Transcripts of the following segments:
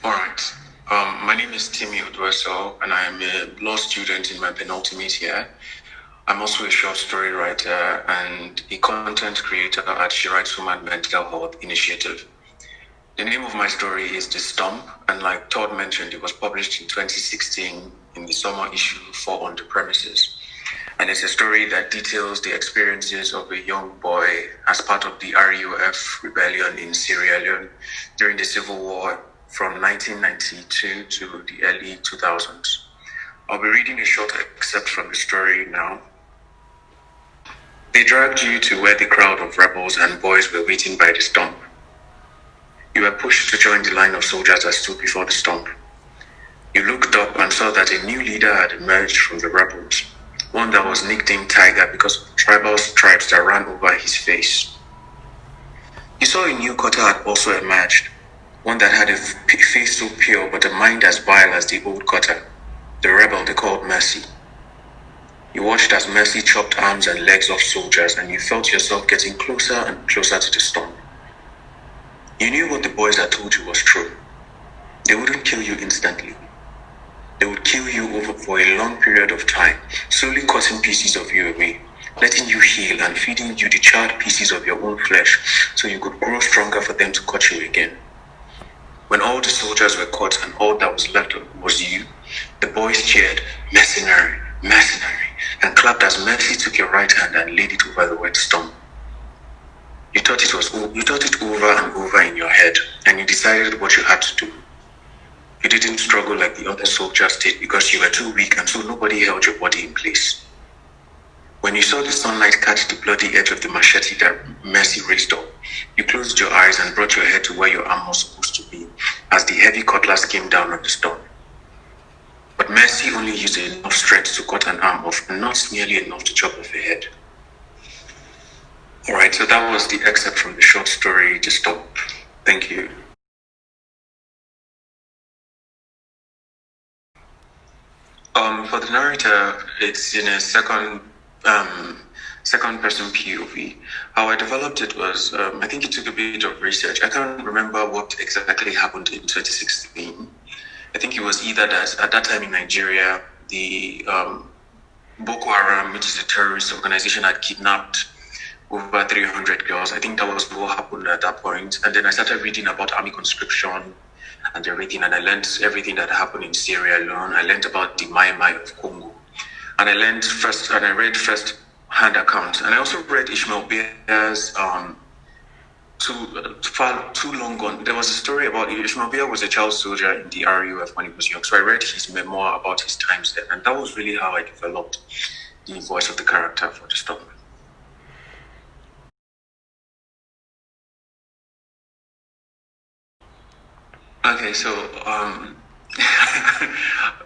All right. My name is Timi Odueso, and I am a law student in my penultimate year. I'm also a short story writer and a content creator at She Writes Woman Mental Health Initiative. The name of my story is The Stump, and like Todd mentioned, it was published in 2016 in the summer issue for On the Premises. And it's a story that details the experiences of a young boy as part of the RUF rebellion in Sierra Leone during the Civil War from 1992 to the early 2000s. I'll be reading a short excerpt from the story now. They dragged you to where the crowd of rebels and boys were waiting by the stump. You were pushed to join the line of soldiers that stood before the stump. You looked up and saw that a new leader had emerged from the rebels, one that was nicknamed Tiger because of the tribal stripes that ran over his face. You saw a new cutter had also emerged, one that had a face so pure but a mind as vile as the old cutter, the rebel they called Mercy. You watched as Mercy chopped arms and legs off soldiers, and you felt yourself getting closer and closer to the stump. You knew what the boys had told you was true. They wouldn't kill you instantly. They would kill you over for a long period of time, slowly cutting pieces of you away, letting you heal and feeding you the charred pieces of your own flesh so you could grow stronger for them to cut you again. When all the soldiers were cut and all that was left was you, the boys cheered, "Mercenary, mercenary," and clapped as Mercy took your right hand and laid it over the wet stump. You thought it over and over in your head, and you decided what you had to do. You didn't struggle like the other soldiers did because you were too weak, and so nobody held your body in place. When you saw the sunlight catch the bloody edge of the machete that Mercy raised up, you closed your eyes and brought your head to where your arm was supposed to be as the heavy cutlass came down on the stone. But Mercy only used enough strength to cut an arm off and not nearly enough to chop off a head. All right, so that was the excerpt from the short story, The Stump. Thank you. For the narrator, it's in a second person POV. How I developed it was, I think it took a bit of research. I can't remember what exactly happened in 2016. I think it was either that at that time in Nigeria, the Boko Haram, which is a terrorist organization, had kidnapped over 300 girls. I think that was what happened at that point. And then I started reading about army conscription and everything, and I learned everything that happened in Sierra Leone. I learned about the Mai Mai of Congo, and I read first-hand accounts, and I also read Ishmael Beer's too long gone. There was a story about Ishmael Beer was a child soldier in the RUF when he was young, so I read his memoir about his times there, and that was really how I developed the voice of the character for the story. Okay, so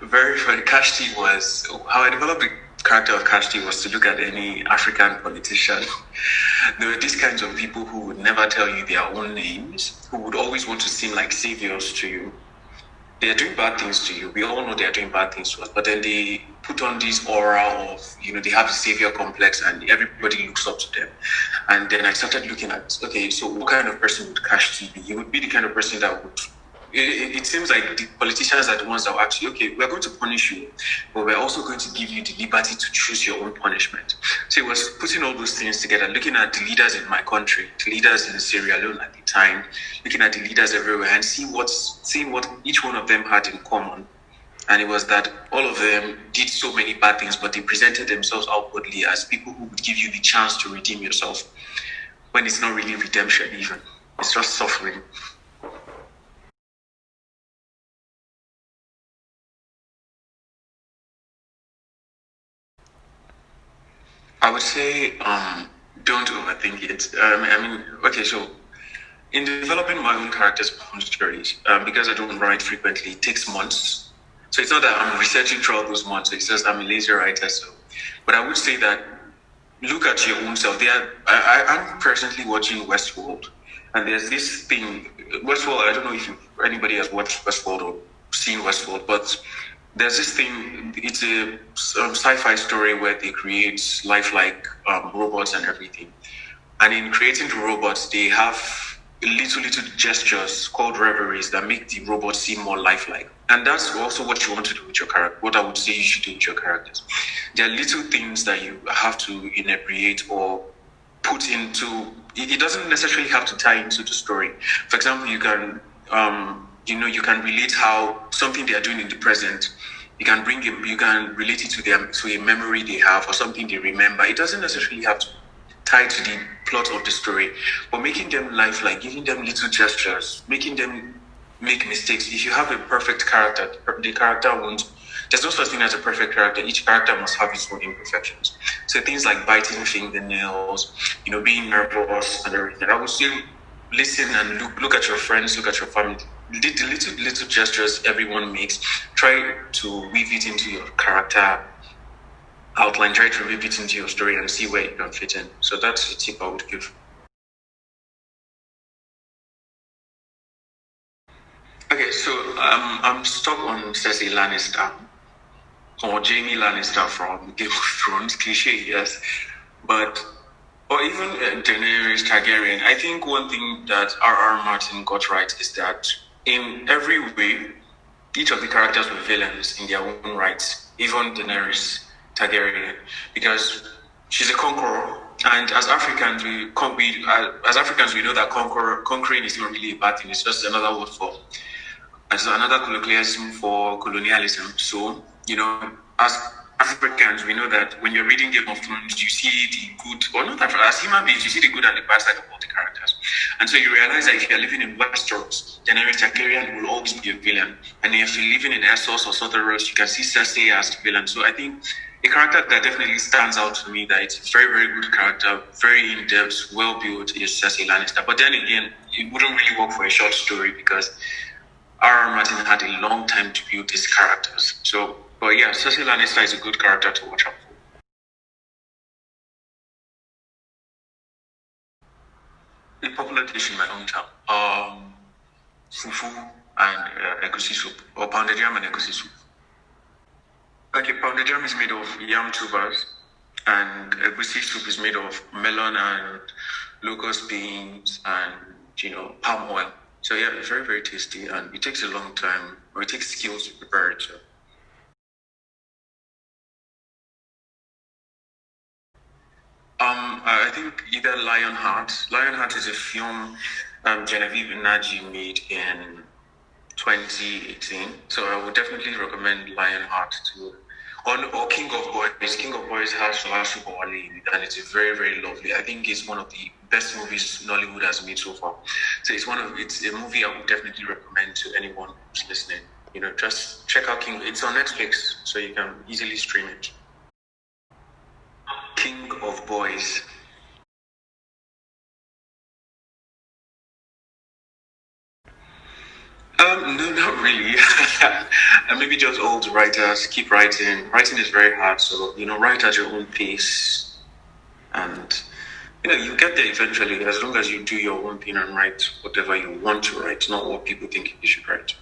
very funny. Kashti was how I developed the character of Kashti was to look at any African politician. There were these kinds of people who would never tell you their own names, who would always want to seem like saviors to you. They are doing bad things to you. We all know they are doing bad things to us, but then they put on this aura of, they have a savior complex and everybody looks up to them. And then I started looking at, okay, so what kind of person would Kashti be? He would be the kind of person that would it seems like the politicians are the ones that are actually, okay, we're going to punish you, but we're also going to give you the liberty to choose your own punishment. So it was putting all those things together, looking at the leaders in my country, the leaders in Sierra Leone at the time, looking at the leaders everywhere and seeing what each one of them had in common. And it was that all of them did so many bad things, but they presented themselves outwardly as people who would give you the chance to redeem yourself, when it's not really redemption even. It's just suffering. I would say don't overthink it. Okay, so in developing my own characters' stories, because I don't write frequently, it takes months. So it's not that I'm researching throughout those months. It's just I'm a lazy writer. So, but I would say that look at your own self. I'm presently watching Westworld, and there's this thing. Westworld. I don't know if anybody has watched Westworld or seen Westworld, but there's this thing. It's a sci-fi story where they create lifelike robots and everything. And in creating the robots, they have little gestures called reveries that make the robot seem more lifelike. And that's also what you want to do with your character. What I would say you should do with your characters. There are little things that you have to inebriate or put into. It doesn't necessarily have to tie into the story. For example, you can, you can relate how something they are doing in the present. You can relate it to a memory they have or something they remember. It doesn't necessarily have to tie to the plot of the story, but making them lifelike, giving them little gestures, making them make mistakes. If you have a perfect character, the character won't. There's no such thing as a perfect character. Each character must have its own imperfections. So things like biting fingernails, being nervous and everything. I would say listen and look at your friends, look at your family. The little gestures everyone makes, try to weave it into your character outline, try to weave it into your story and see where it can fit in. So that's a tip I would give. Okay, so I'm stuck on Cersei Lannister or Jaime Lannister from Game of Thrones, cliche, yes, or even Daenerys Targaryen. I think one thing that R.R. Martin got right is that in every way, each of the characters were villains in their own rights, even Daenerys Targaryen, because she's a conqueror, and as Africans, we know that conquering is not really a bad thing. It's just another word for, it's another colloquialism for colonialism. So, as Africans, we know that when you're reading Game of Thrones, you see the good, or not as human beings, you see the good and the bad side of all the characters. And so you realize that if you're living in Westeros, Daenerys Targaryen will always be a villain. And if you're living in Essos or Sotheros, you can see Cersei as the villain. So I think a character that definitely stands out to me, that it's a very, very good character, very in-depth, well-built, is Cersei Lannister. But then again, it wouldn't really work for a short story because R.R. Martin had a long time to build these characters. But yeah, Cersei Lannister is a good character to watch out for. A popular dish in my hometown, fufu and egusi soup, or pounded yam and egusi soup. Okay, pounded yam is made of yam tubers, and egusi soup is made of melon and locust beans and palm oil. So yeah, it's very, very tasty, and it takes a long time, or it takes skills to prepare it. So. I think either Lionheart. Lionheart is a film Genevieve Nnaji made in 2018. So I would definitely recommend Lionheart to, or King of Boys. King of Boys has Solasu Bowale, and it's a very, very lovely. I think it's one of the best movies Nollywood has made so far. So it's a movie I would definitely recommend to anyone who's listening. Just check out King. It's on Netflix, so you can easily stream it. King of Boys. No, not really. And maybe just old writers keep writing. Writing is very hard, so write at your own pace, and you get there eventually. As long as you do your own thing and write whatever you want to write, not what people think you should write.